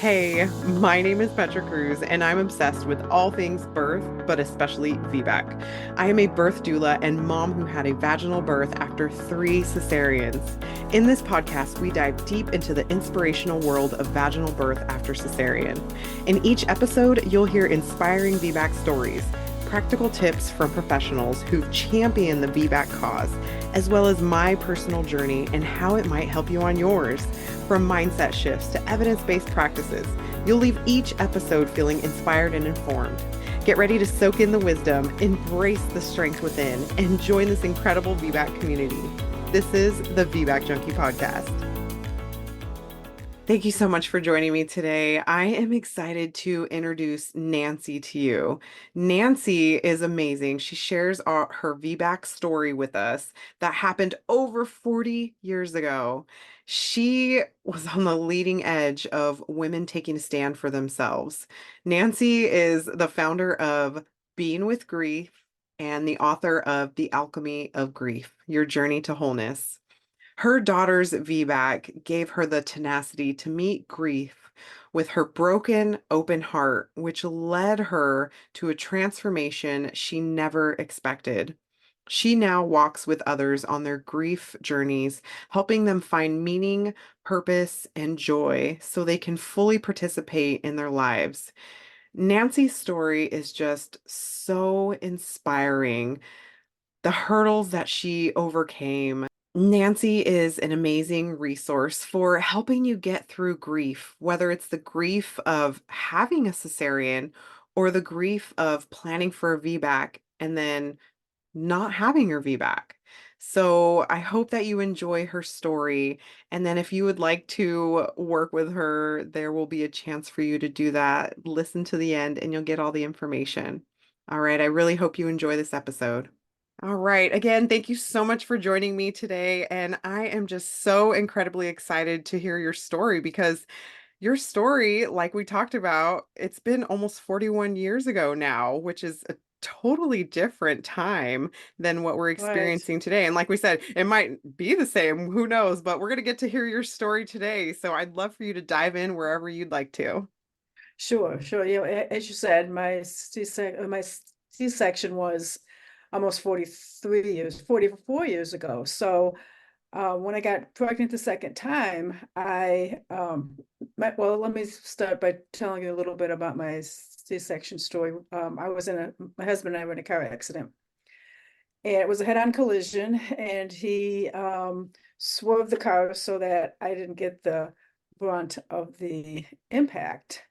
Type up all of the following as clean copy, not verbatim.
Hey, my name is Petra Cruz, and I'm obsessed with all things birth, but especially VBAC. I am a birth doula and mom who had a vaginal birth after 3 cesareans. In this podcast, we dive deep into the inspirational world of vaginal birth after cesarean. In each episode, you'll hear inspiring VBAC stories, practical tips from professionals who've championed the VBAC cause, as well as my personal journey and how it might help you on yours. From mindset shifts to evidence-based practices, you'll leave each episode feeling inspired and informed. Get ready to soak in the wisdom, embrace the strength within, and join this incredible VBAC community. This is the VBAC Junkie Podcast. Thank you so much for joining me today. I am excited to introduce Nancy to you. Nancy is amazing. She shares her VBAC story with us that happened over 40 years ago. She was on the leading edge of women taking a stand for themselves. Nancy is the founder of Being with Grief and the author of The Alchemy of Grief, Your Journey to Wholeness. Her daughter's VBAC gave her the tenacity to meet grief with her broken, open heart, which led her to a transformation she never expected. She now walks with others on their grief journeys, helping them find meaning, purpose, and joy so they can fully participate in their lives. Nancy's story is just so inspiring. The hurdles that she overcame. Nancy is an amazing resource for helping you get through grief, whether it's the grief of having a cesarean or the grief of planning for a VBAC and then not having your VBAC. So I hope that you enjoy her story. And then if you would like to work with her, there will be a chance for you to do that. Listen to the end and you'll get all the information. All right. I really hope you enjoy this episode. All right. Again, thank you so much for joining me today. And I am just so incredibly excited to hear your story because your story, like we talked about, it's been almost 41 years ago now, which is a totally different time than what we're Right. experiencing today. And like we said, it might be the same, who knows, but we're going to get to hear your story today. So I'd love for you to dive in wherever you'd like to. Sure, sure. As you said, my C-section was almost 44 years ago. So when I got pregnant the second time, well, let me start by telling you a little bit about my C-section story. My husband and I were in a car accident, and it was a head-on collision, and he swerved the car so that I didn't get the brunt of the impact.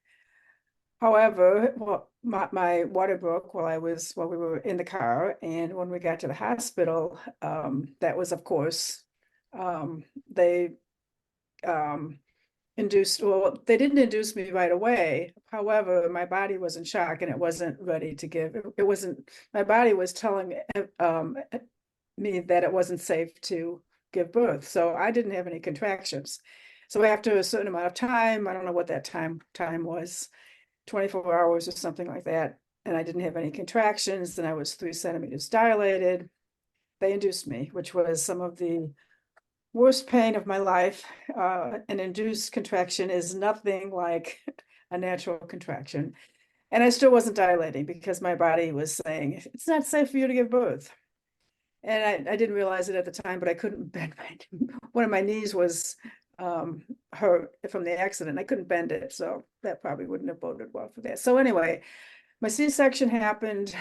However, well, my water broke while we were in the car, and when we got to the hospital, that was, of course, they um, well, they didn't induce me right away. However, my body was in shock and it wasn't ready to give. It wasn't. My body was telling me that it wasn't safe to give birth, so I didn't have any contractions. So after a certain amount of time, I don't know what that time was, 24 hours or something like that, and I didn't have any contractions, and I was 3 centimeters dilated. They induced me, which was some of the worst pain of my life. An induced contraction is nothing like a natural contraction. And I still wasn't dilating because my body was saying, it's not safe for you to give birth. And I didn't realize it at the time, but I couldn't bend one of my knees was hurt from the accident. I couldn't bend it. So that probably wouldn't have boded well for that. So anyway, my C-section happened.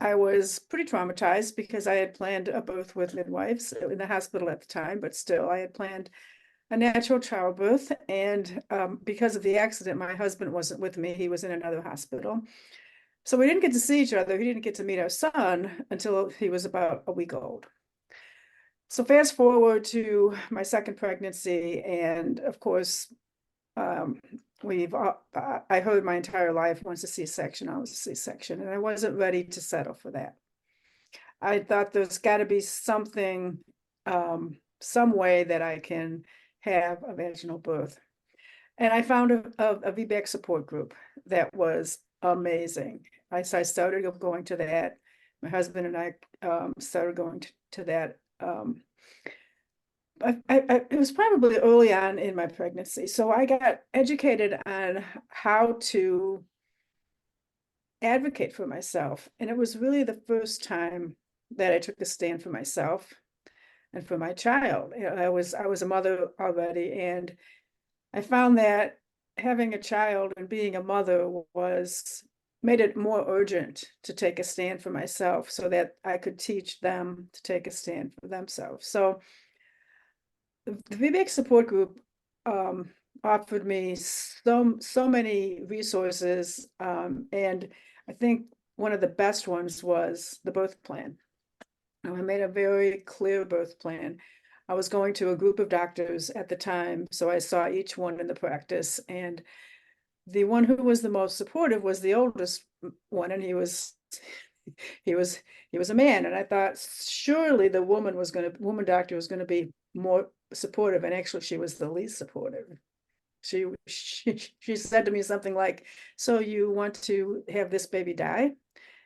I was pretty traumatized because I had planned a birth with midwives in the hospital at the time, but still I had planned a natural childbirth. And because of the accident, my husband wasn't with me. He was in another hospital. So we didn't get to see each other. He didn't get to meet our son until he was about a week old. So fast forward to my second pregnancy, and of course, um, I heard my entire life, once a C-section, I was a C-section, and I wasn't ready to settle for that. I thought there's got to be something, some way that I can have a vaginal birth. And I found a VBAC support group that was amazing. I started going to that. My husband and I started going to that. it was probably early on in my pregnancy. So I got educated on how to advocate for myself. And it was really the first time that I took a stand for myself and for my child. I was a mother already, and I found that having a child and being a mother was made it more urgent to take a stand for myself so that I could teach them to take a stand for themselves. So the VBAC support group um, offered me so many resources, and I think one of the best ones was the birth plan. And I made a very clear birth plan. I was going to a group of doctors at the time, so I saw each one in the practice, and the one who was the most supportive was the oldest one, and he was he was a man, and I thought surely the woman doctor was going to be more supportive, and actually she was the least supportive. She said to me something like, "So you want to have this baby die?"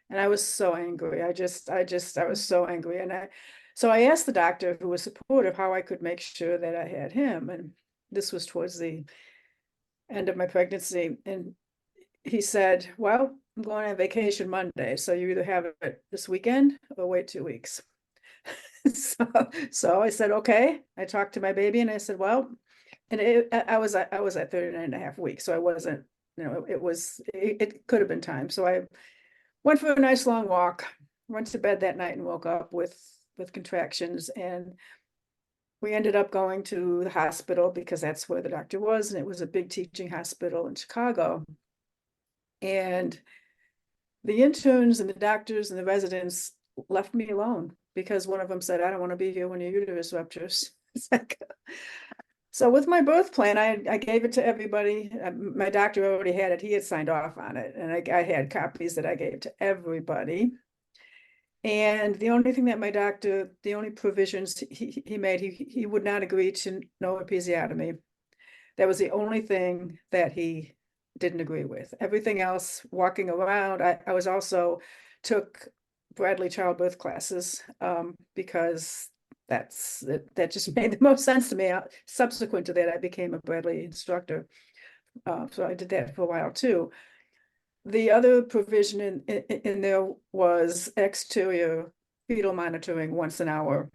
And I was so angry. I was so angry, and so I asked the doctor who was supportive how I could make sure that I had him, and this was towards the end of my pregnancy, and he said, "Well, I'm going on vacation Monday, so you either have it this weekend or wait 2 weeks." So, so I said, okay. I talked to my baby and I said, well, and I was at 39 and a half weeks. So I wasn't, it could have been time. So I went for a nice long walk, went to bed that night and woke up with contractions. And we ended up going to the hospital because that's where the doctor was. And it was a big teaching hospital in Chicago. And the interns and the doctors and the residents left me alone because one of them said, I don't want to be here when your uterus ruptures. It's like, so with my birth plan, I gave it to everybody. My doctor already had it. He had signed off on it. And I had copies that I gave to everybody. And the only thing that the only provisions he made, he would not agree to no episiotomy. That was the only thing that he didn't agree with. Everything else, walking around, I was also took Bradley childbirth classes because that just made the most sense to me. Subsequent to that, I became a Bradley instructor. So I did that for a while too. The other provision in there was exterior fetal monitoring once an hour.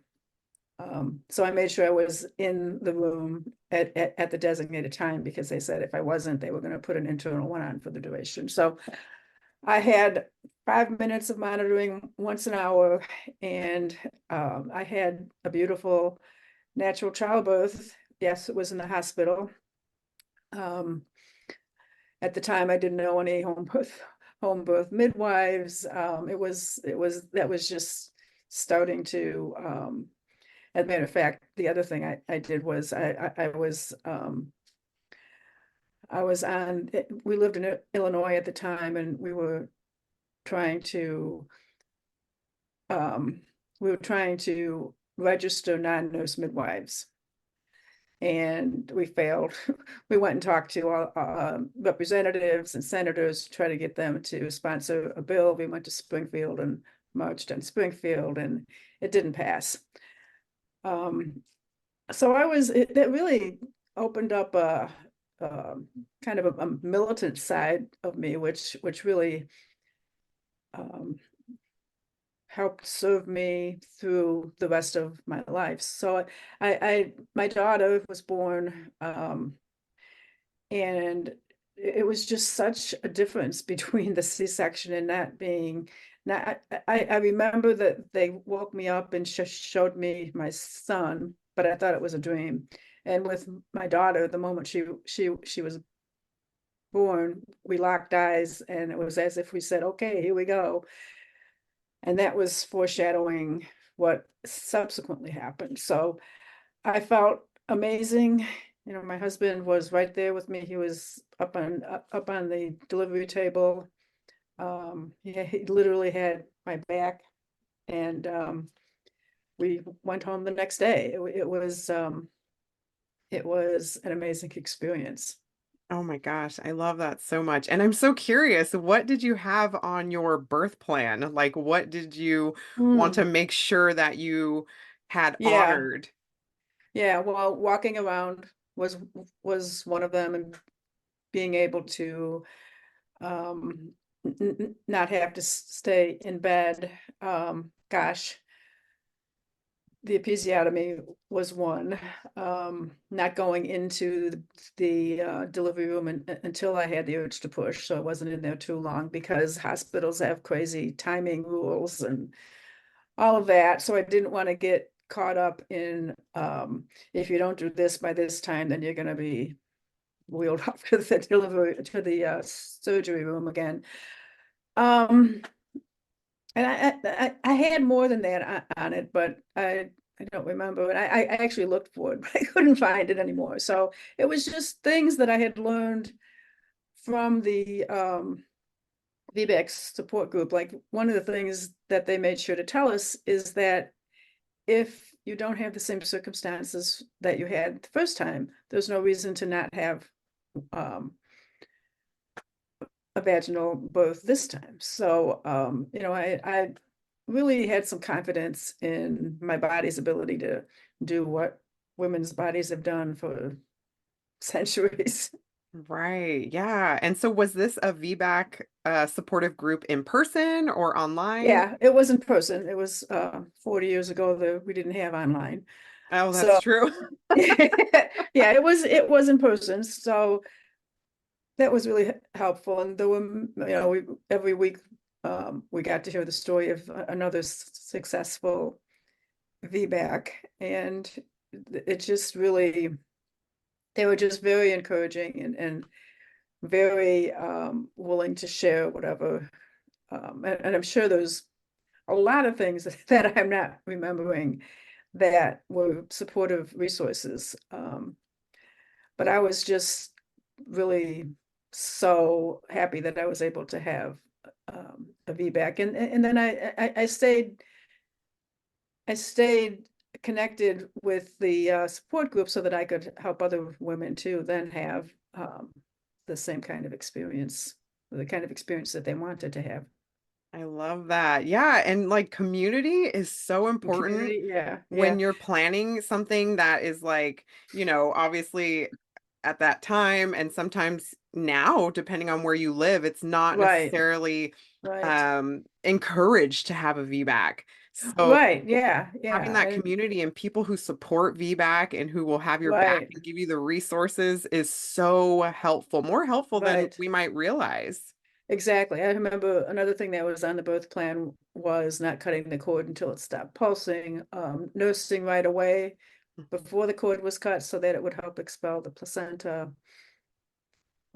So I made sure I was in the room at the designated time because they said if I wasn't, they were going to put an internal one on for the duration. So I had 5 minutes of monitoring once an hour, and I had a beautiful natural childbirth. Yes, it was in the hospital. Um, at the time, I didn't know any home birth midwives. That was just starting to as a matter of fact, the other thing I did was I was on, we lived in Illinois at the time, and trying to um, we were trying to register non-nurse midwives, and we failed. We went and talked to all representatives and senators to try to get them to sponsor a bill. We went to Springfield and marched in Springfield, and it didn't pass. So that really opened up a kind of a militant side of me, which really um, helped serve me through the rest of my life. So my daughter was born, and it was just such a difference between the C-section and not being. Now, I remember that they woke me up and showed me my son, but I thought it was a dream. And with my daughter, the moment she was born, we locked eyes, and it was as if we said, "Okay, here we go." And that was foreshadowing what subsequently happened. So I felt amazing. You know, my husband was right there with me. He was up on the delivery table. He literally had my back, and we went home the next day. It was an amazing experience. Oh my gosh, I love that so much. And I'm so curious, what did you have on your birth plan? Like, what did you want to Mm, make sure that you had yeah. honored? Yeah, well, walking around was was one of them, and being able to not have to stay in bed. Gosh, the episiotomy was one. Not going into the delivery room until I had the urge to push, so I wasn't in there too long because hospitals have crazy timing rules and all of that. So I didn't want to get caught up in if you don't do this by this time, then you're going to be wheeled off to the delivery to the surgery room again. Um, and I had more than that on it, but I don't remember. And I actually looked for it, but I couldn't find it anymore. So it was just things that I had learned from the VBAC support group. Like one of the things that they made sure to tell us is that if you don't have the same circumstances that you had the first time, there's no reason to not have um, a vaginal birth this time. So, I really had some confidence in my body's ability to do what women's bodies have done for centuries. Right. Yeah. And so was this a VBAC supportive group in person or online? Yeah, it was in person. It was 40 years ago that we didn't have online. Oh, that's So true. yeah, it was in person. So that was really helpful. And there were, we every week we got to hear the story of another successful VBAC, and it just really, they were just very encouraging and very willing to share whatever. And I'm sure there's a lot of things that I'm not remembering that were supportive resources. But I was just really so happy that I was able to have a VBAC, and then I stayed connected with the support group so that I could help other women too then have the same kind of experience, the kind of experience that they wanted to have. I love that. Yeah. And like community is so And important community, yeah, when yeah, you're planning something that is like, obviously at that time and sometimes now, depending on where you live, it's not right, necessarily right, encouraged to have a VBAC. So right, yeah, having yeah, that community and people who support VBAC and who will have your back right, and give you the resources is so helpful, more helpful than right. we might realize. Exactly. I remember another thing that was on the birth plan was not cutting the cord until it stopped pulsing, nursing right away before the cord was cut so that it would help expel the placenta,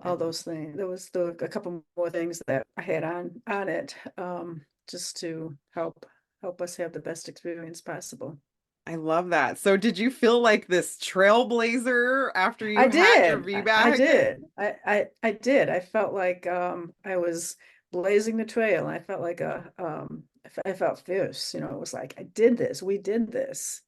I all those things. There were a couple more things that I had on it, just to help us have the best experience possible. I love that. So did you feel like this trailblazer after I you had your did. I VBAC? did. I did. I felt like I was blazing the trail. I felt like I felt fierce. It was like I did this. We did this.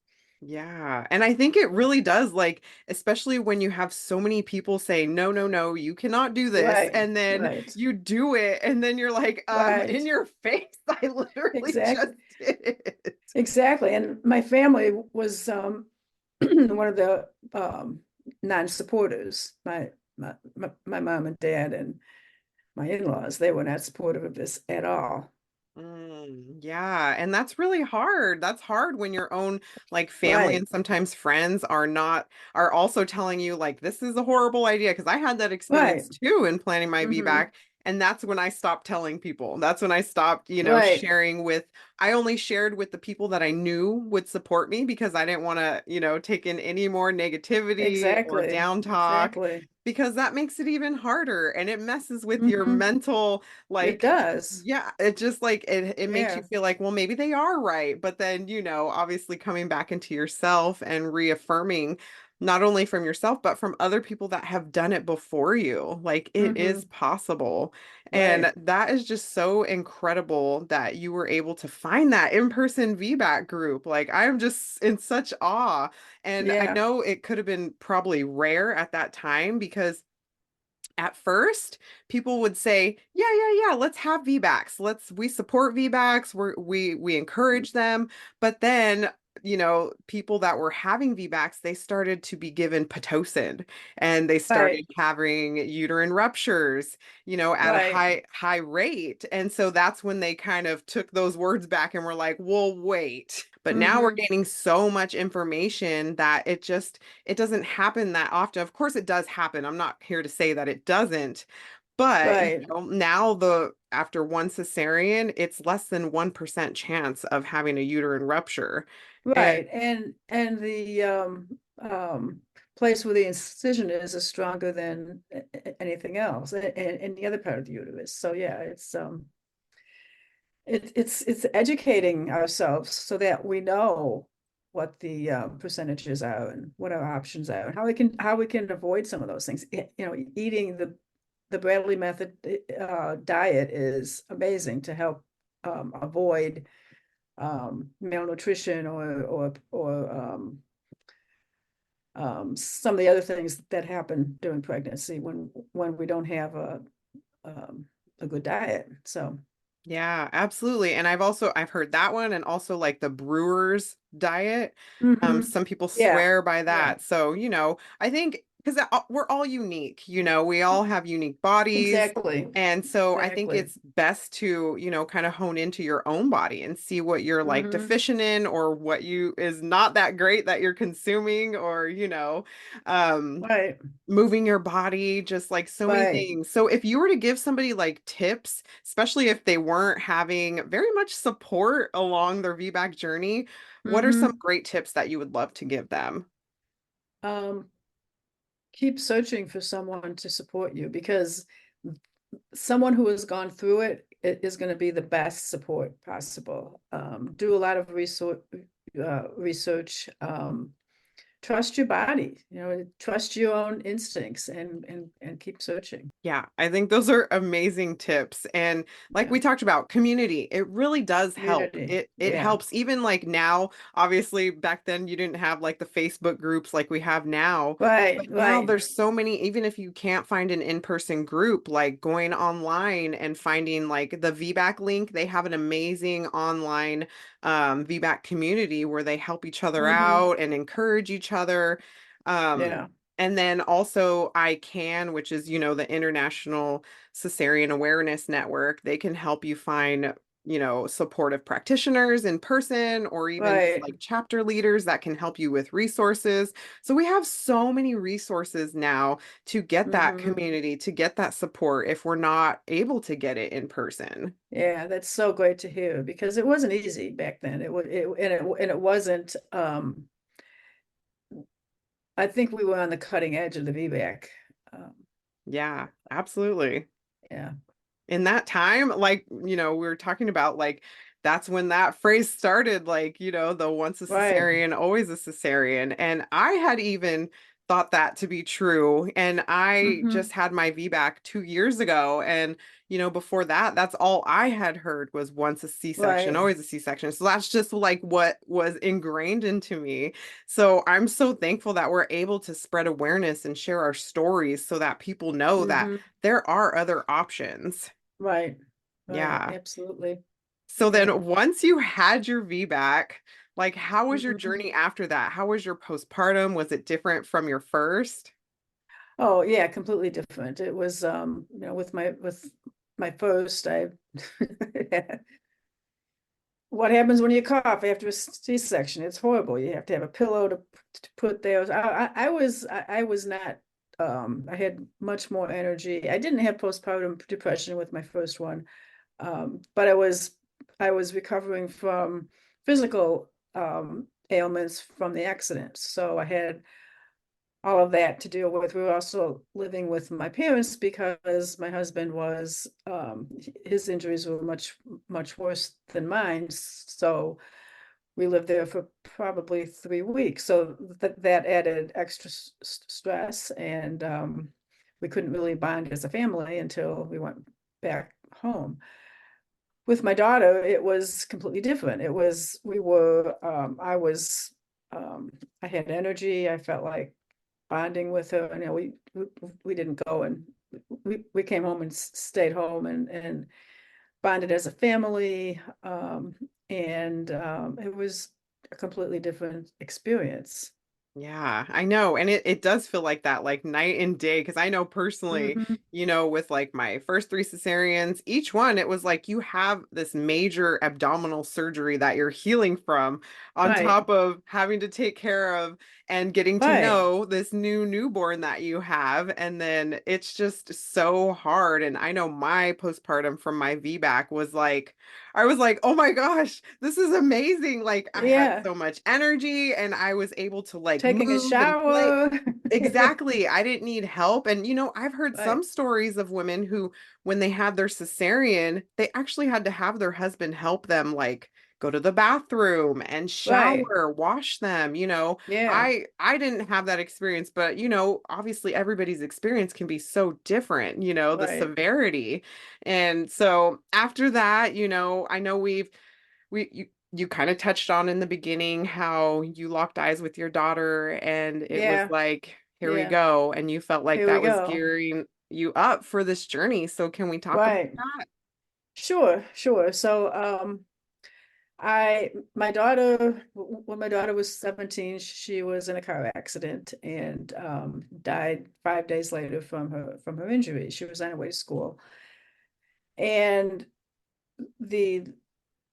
Yeah. And I think it really does, like, especially when you have so many people say, no, no, no, you cannot do this. Right. And then Right. you do it. And then you're like, Right. in your face, I literally just Exactly. did it. Exactly. And my family was one of the non-supporters. My mom and dad and my in-laws, they were not supportive of this at all. Yeah, and that's really hard. That's hard when your own like family Right. and sometimes friends are also telling you like this is a horrible idea because I had that experience Right. too in planning my Hmm. VBAC. And that's when I stopped telling people. That's when I stopped, Right. sharing with I only shared with the people that I knew would support me because I didn't want to, take in any more negativity or Exactly. down talk Exactly. because that makes it even harder and it messes with your Hmm. mental It like does. yeah, it just like it makes you Yeah. feel like, well, maybe they are right. But then, obviously coming back into yourself and reaffirming not only from yourself, but from other people that have done it before you. Like it is Hmm. possible. And Right. that is just so incredible that you were able to find that in-person VBAC group. Like I'm just in such awe. And I Yeah. know it could have been probably rare at that time because at first, people would say, "Yeah, yeah, yeah, let's have VBACs. We support VBACs. We encourage them." But then people that were having VBACs, they started to be given Pitocin and they started Right, having uterine ruptures, at a right. high rate. And so that's when they kind of took those words back and were like, well, wait. But now we're Mm-hmm. gaining so much information that it doesn't happen that often. Of course, it does happen. I'm not here to say that it doesn't. But Right, now the after one cesarean, it's less than 1% chance of having a uterine rupture. And right. And the place where the incision is stronger than anything else, and the other part of the uterus. So yeah, it's educating ourselves so that we know what the percentages are and what our options are and how we can avoid some of those things. Eating the Bradley method diet is amazing to help avoid malnutrition or some of the other things that happen during pregnancy when we don't have a good diet. So, yeah, absolutely. And I've heard that one and also like the brewer's diet. mhm. Some people Yeah, swear by yeah, that. So, I think because we're all unique, we all have unique bodies. exactly, And so I think exactly. it's best to, kind of hone into your own body and see what you're like Hmm. deficient in or what you is not that great that you're consuming or, um, Right, moving your body, just like so many right. things. So if you were to give somebody like tips, especially if they weren't having very much support along their VBAC journey, what are some Hmm. great tips that you would love to give them? Um, keep searching for someone to support you because someone who has gone through it is going to be the best support possible. Do a lot of research. Trust your body, trust your own instincts and keep searching. Yeah, I think those are amazing tips. And like Yeah. we talked about, community, it really does help. Community. It Yeah. helps even like now, obviously back then you didn't have like the Facebook groups like we have now. Right, But now right. there's so many, even if you can't find an in-person group, like going online and finding like the VBAC link, they have an amazing online VBAC community where they help each other Hmm. out and encourage each other. Um, Yeah. and then also ICANN, which is, the International Cesarean Awareness Network. They can help you find, supportive practitioners in person or even just Right. like chapter leaders that can help you with resources. So we have so many resources now to get that Hmm. community, to get that support if we're not able to get it in person. Yeah, that's so great to hear because it wasn't easy back then. It was and it wasn't I think we were on the cutting edge of the VBAC. Um, Yeah, absolutely. yeah. In that time, like, we were talking about, like, that's when that phrase started, like, the once a Right. cesarean, always a cesarean. And I had even thought that to be true. And I Hmm. just had my VBAC 2 years ago. And, before that, that's all I had heard was once a C-section, Right. always a C-section. So that's just like what was ingrained into me. So I'm so thankful that we're able to spread awareness and share our stories so that people know that Hmm. there are other options. Right. Right. Yeah. Absolutely. So Yeah. then once you had your VBAC, like how was your Hmm. journey after that? How was your postpartum? Was it different from your first? Oh yeah, completely different. It was with my first I what happens when you cough after a C-section? It's horrible. You have to have a pillow to put there. I was not I had much more energy. I didn't have postpartum depression with my first one. But I was recovering from physical ailments from the accident. So I had all of that to deal with. We were also living with my parents because my husband was his injuries were much worse than mine. So we lived there for probably 3 weeks. So that added extra stress, and we couldn't really bond as a family until we went back home. With my daughter, it was completely different. It was we were um, I had energy. I felt like bonding with her. We didn't go, and we came home and stayed home and bonded as a family. And a completely different experience. Yeah, I know. And it does feel like that, like night and day. Cause I know personally, Hmm. with like my first three cesareans, each one, it was like you have this major abdominal surgery that you're healing from, on Right, top of having to take care of and getting to right. know this new newborn that you have. And then it's just so hard. And I know my postpartum from my VBAC was like, I was like, oh my gosh, this is amazing. Like I had Yeah, so much energy and I was able to like taking a move and play. shower. Exactly. I didn't need help. And I've heard Right, some stories of women who, when they had their cesarean, they actually had to have their husband help them like go to the bathroom and right. shower, wash them. Yeah, I didn't have that experience, but obviously everybody's experience can be so different, the right. severity. And so after that, I know you kind of touched on in the beginning how you locked eyes with your daughter and it was Yeah, like, here we yeah. go. And you felt like Here we that was go. gearing you up for this journey. So can we talk about Right. that? Sure, sure. So, my daughter, when my daughter was 17, she was in a car accident and died 5 days later from her injury. She was on her way to school, and the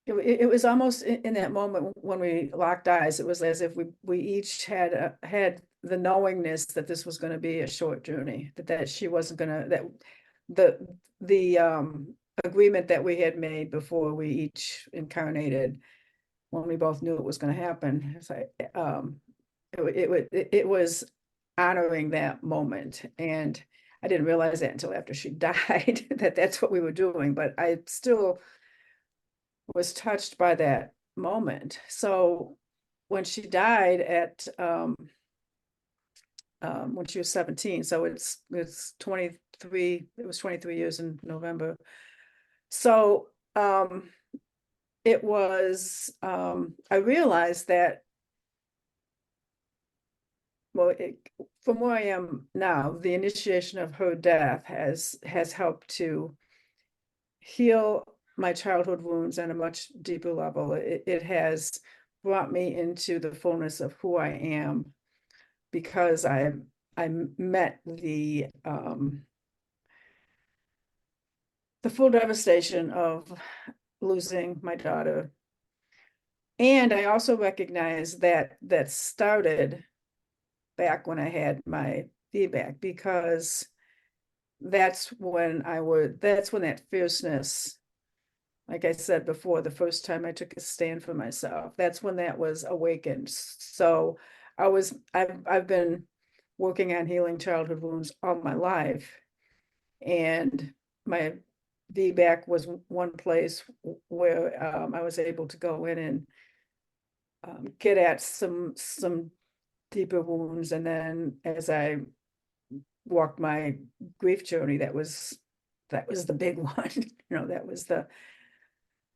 it was almost in that moment when we locked eyes. It was as if we each had the knowingness that this was going to be a short journey, that she wasn't going to that the agreement that we had made before we each incarnated when we both knew it was going to happen. It's like it was honoring that moment, and I didn't realize that until after she died that that's what we were doing. But I still was touched by that moment. So when she died at when she was 17, so it's 23, it was 23 years in November. So it was I realized that, well, from where I am now, the initiation of her death has helped to heal my childhood wounds on a much deeper level. It has brought me into the fullness of who I am because I met the full devastation of losing my daughter. And I also recognize that started back when I had my feedback, because that's when that fierceness, like I said before, the first time I took a stand for myself, that's when that was awakened. So I've been working on healing childhood wounds all my life, and my VBAC was one place where I was able to go in and get at some deeper wounds. And then as I walked my grief journey, that was the big one.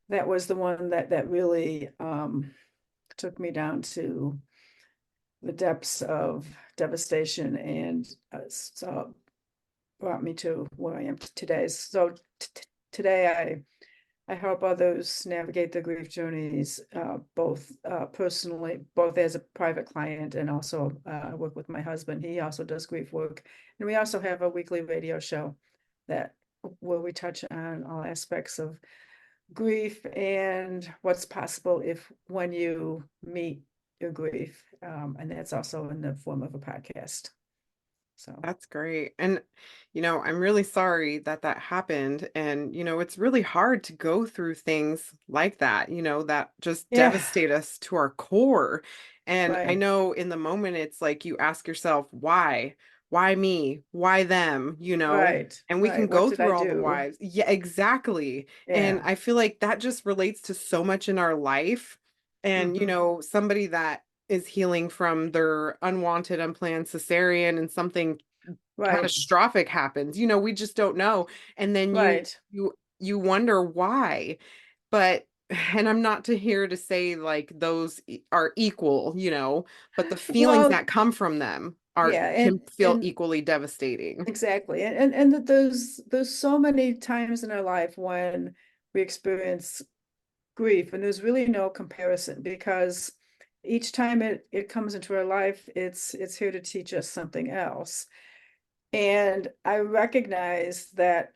That was the one that really took me down to the depths of devastation, and so brought me to where I am today. So today I help others navigate their grief journeys, both personally, both as a private client, and also I work with my husband. He also does grief work, and we also have a weekly radio show that where we touch on all aspects of grief and what's possible if when you meet your grief, and that's also in the form of a podcast. So That's great. And, I'm really sorry that that happened. And, it's really hard to go through things like that, that just yeah, devastate us to our core. And I right, know in the moment, it's like you ask yourself, why? Why me? Why them? right, And we can right. What go did I through all the do? whys. Yeah, exactly. And Yeah. I feel like that just relates to so much in our life. And, Hmm. somebody that is healing from their unwanted, unplanned cesarean and something Right, catastrophic happens. We just don't know. And then you right. you you wonder why. But and I'm not to here to say like those are equal, but the feelings Well, that come from them are yeah, can feel and equally devastating. exactly. And that there's so many times in our life when we experience grief, and there's really no comparison, because each time it comes into our life, it's here to teach us something else. And I recognize that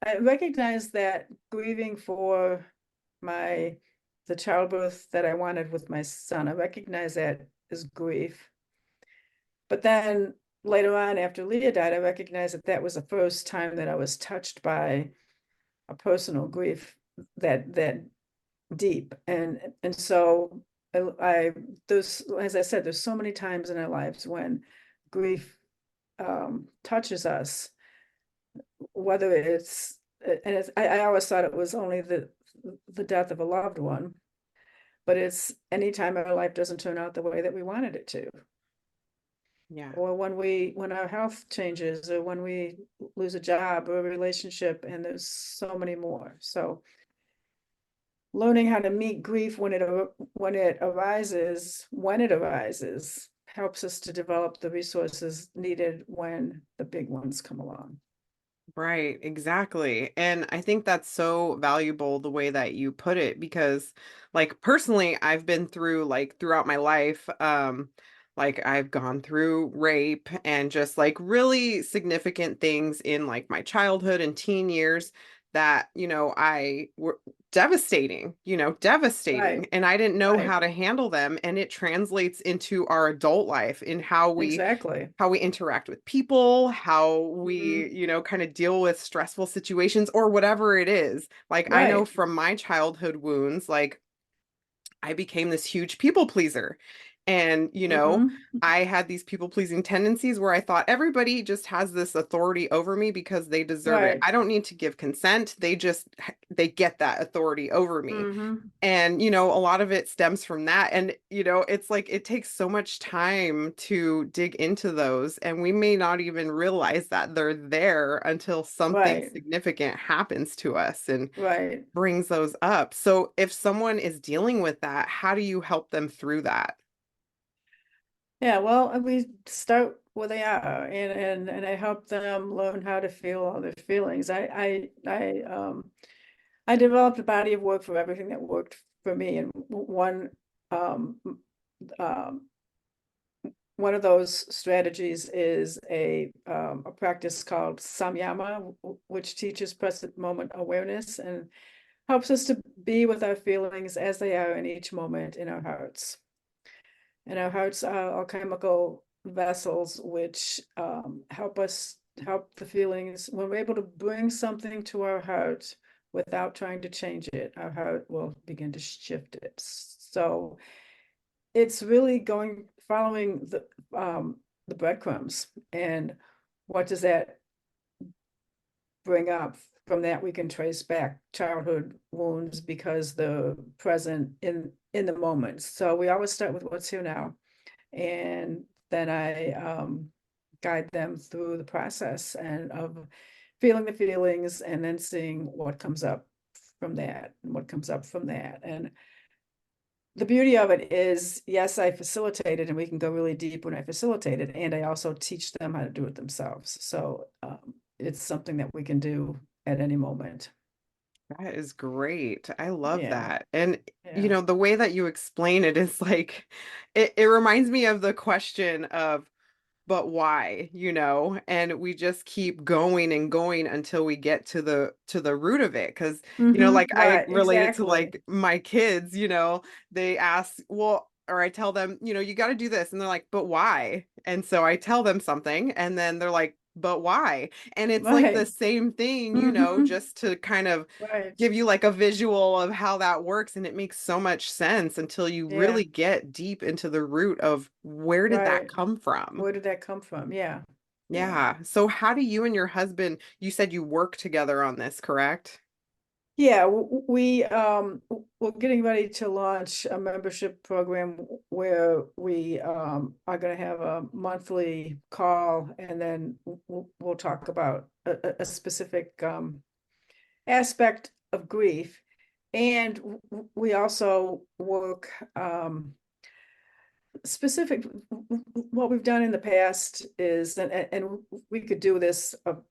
grieving for my the childbirth that I wanted with my son, I recognize that as grief. But then later on, after Leah died, I recognized that that was the first time that I was touched by a personal grief that deep. And so I there's as I said, there's so many times in our lives when grief touches us, whether it's and I always thought it was only the death of a loved one, but it's anytime our life doesn't turn out the way that we wanted it to, Yeah. or when our health changes, or when we lose a job or a relationship, and there's so many more. So learning how to meet grief when it arises, helps us to develop the resources needed when the big ones come along. Right, exactly. And I think that's so valuable the way that you put it because like personally I've been through like throughout my life like I've gone through rape and just like really significant things in like my childhood and teen years that, I were devastating, devastating Right, and I didn't know right, how to handle them and it translates into our adult life in exactly. how we interact with people, how we, Mhm. kind of deal with stressful situations or whatever it is. Like I know Right. from my childhood wounds, like I became this huge people pleaser. And, Hmm. I had these people pleasing tendencies where I thought everybody just has this authority over me because they deserve it. Right. I don't need to give consent. They get that authority over me. Hmm. And, a lot of it stems from that. And, it's like it takes so much time to dig into those. And we may not even realize that they're there until something Right. significant happens to us and Right. brings those up. So if someone is dealing with that, how do you help them through that? Yeah, well, we start where they are, and I help them learn how to feel all their feelings. I developed a body of work for everything that worked for me, and um um one of those strategies is a practice called samyama, which teaches present moment awareness and helps us to be with our feelings as they are in each moment in our hearts. And our hearts are chemical vessels which help the feelings. When we're able to bring something to our heart without trying to change it, our heart will begin to shift it. So it's really following the breadcrumbs. And what does that bring up? From that, we can trace back childhood wounds because they're present in the moment. So we always start with what's here now, and then I guide them through the process and of feeling the feelings, and then seeing what comes up from that and what comes up from that. And the beauty of it is, yes, I facilitate it, and we can go really deep when I facilitate it, and I also teach them how to do it themselves. So it's something that we can do at any moment. That is great. I love Yeah, that. And, yeah. the way that you explain it is like, it reminds me of the question of, but why, and we just keep going and going until we get to the root of it because like I Right, relate it to exactly. like my kids, they ask, well, or I tell them, you got to do this and they're like, but why, and so I tell them something and then they're like, but why, and it's like the Right. same thing, Hmm. just to kind of Right. give you like a visual of how that works and it makes so much sense until you Yeah, really get deep into the root of where did that right. come from. Where did that come from? Yeah, yeah. Yeah. So how do you and your husband, you said you work together on this, correct? Yeah, we're getting ready to launch a membership program where we are going to have a monthly call, and then we'll talk about a specific aspect of grief. And we also work specific. What we've done in the past is, and we could do this of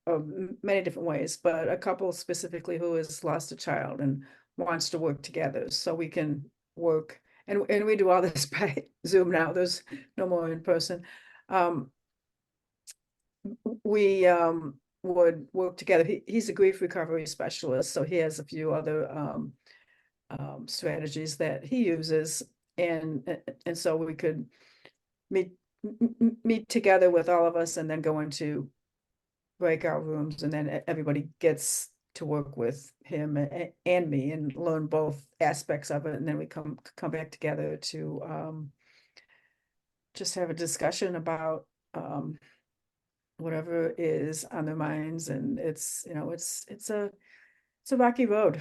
many different ways, but a couple specifically who has lost a child and wants to work together, so we can work and we do all this by Zoom now. There's no more in person. Um, we would work together. He's a grief recovery specialist, so he has a few other strategies that he uses, and so we could meet meet together with all of us, and then go into breakout rooms, and then everybody gets to work with him and me and learn both aspects of it, and then we come back together to just have a discussion about whatever is on their minds. And it's, it's a rocky road.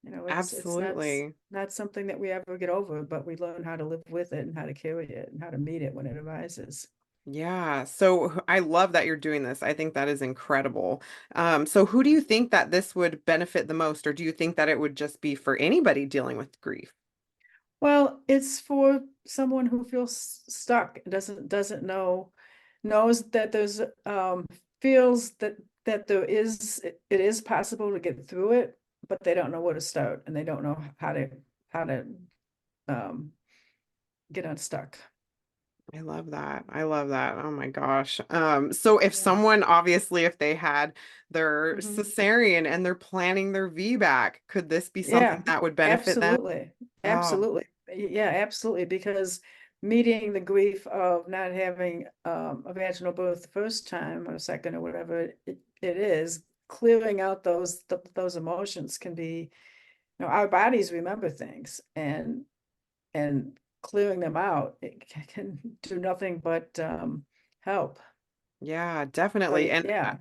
It's Absolutely. not something that we ever get over, but we learn how to live with it and how to carry it and how to meet it when it arises. Yeah. So I love that you're doing this. I think that is incredible. So who do you think that this would benefit the most, or do you think that it would just be for anybody dealing with grief? Well, it's for someone who feels stuck, doesn't know, knows that there's feels that it is possible to get through it, but they don't know where to start, and they don't know how to um get unstuck. I love that. I love that. Oh my gosh. So if Yeah. someone, obviously, if they had their Mhm. cesarean and they're planning their VBAC, could this be something Yeah, that would benefit them? absolutely. Oh, Absolutely. Yeah, absolutely. Because meeting the grief of not having a vaginal birth the first time or second or whatever it is, clearing out those emotions can be, our bodies remember things, and clearing them out, it can do nothing but help. yeah, So definitely. And yeah.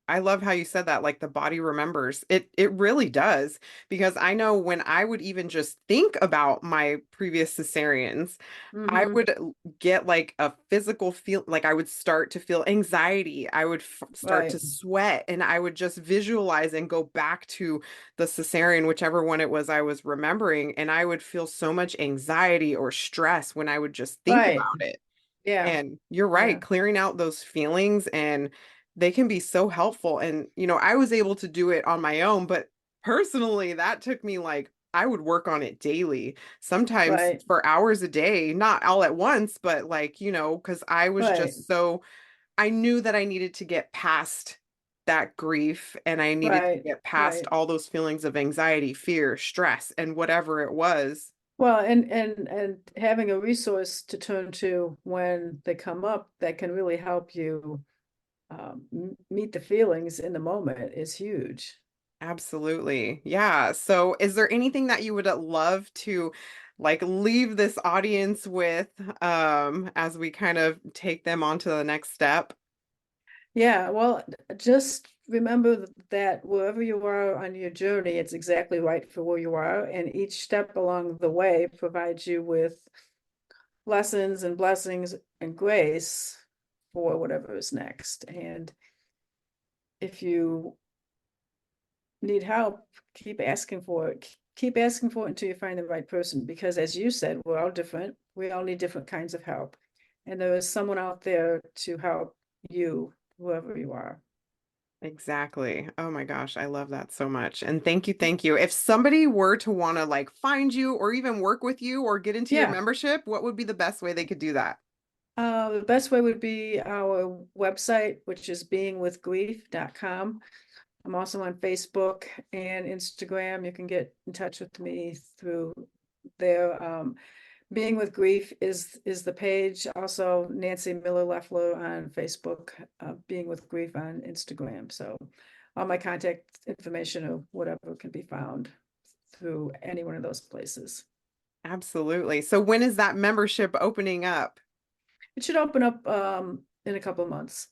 I love how you said that, like the body remembers. It really does. Because I know when I would even just think about my previous cesareans, I Hmm. would get like a physical feel, like I would start to feel anxiety. I would f start to Right, sweat, and I would just visualize and go back to the cesarean, whichever one it was I was remembering, and I would feel so much anxiety or stress when I would just think right. about it. Yeah, And you're right, yeah, clearing out those feelings, and they can be so helpful. And, I was able to do it on my own, but personally, that took me like, I would work on it daily, sometimes right, for hours a day, not all at once, but like, because I was right, just so, I knew that I needed to get past that grief, and I needed to right, get past right. all those feelings of anxiety, fear, stress, and whatever it was. Well, and having a resource to turn to when they come up that can really help you meet the feelings in the moment is huge. Absolutely. Yeah. So, is there anything that you would love to like leave this audience with as we kind of take them on to the next step? Yeah, well, just remember that wherever you are on your journey, it's exactly right for where you are, and each step along the way provides you with lessons and blessings and grace for whatever is next. And if you need help, keep asking for it. Keep asking for it until you find the right person. Because as you said, we're all different. We all need different kinds of help. And there is someone out there to help you, whoever you are. Exactly. Oh my gosh, I love that so much. And thank you, thank you. If somebody were to want to like find you or even work with you or get into your Yeah. membership, what would be the best way they could do that? The best way would be our website, which is beingwithgrief.com. I'm also on Facebook and Instagram. You can get in touch with me through there. Being with Grief is the page. Also, Nancy Miller Loeffler on Facebook, Being with Grief on Instagram. So all my contact information or whatever can be found through any one of those places. Absolutely. So when is that membership opening up? It should open up in a couple of months.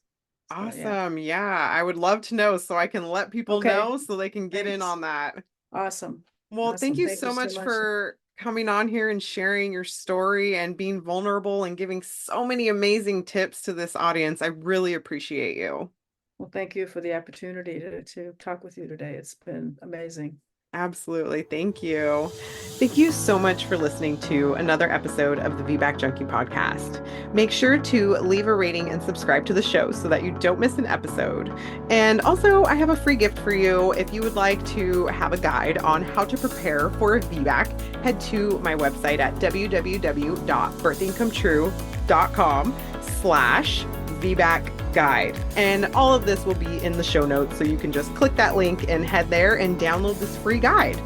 So yeah. Awesome. Yeah, I would love to know so I can let people Okay. know so they can get in Thanks. on that. Awesome. Well, thank Awesome. you Thank you so so much much. for coming on here and sharing your story and being vulnerable and giving so many amazing tips to this audience. I really appreciate you. Well, thank you for the opportunity to talk with you today. It's been amazing. Absolutely. Thank you. Thank you so much for listening to another episode of the VBAC Junkie podcast. Make sure to leave a rating and subscribe to the show so that you don't miss an episode. And also, I have a free gift for you. If you would like to have a guide on how to prepare for a VBAC, head to my website at www.birthingcometrue.com/VBAC guide. And all of this will be in the show notes, so you can just click that link and head there and download this free guide.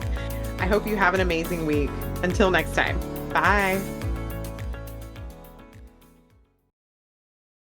I hope you have an amazing week. Until next time, bye.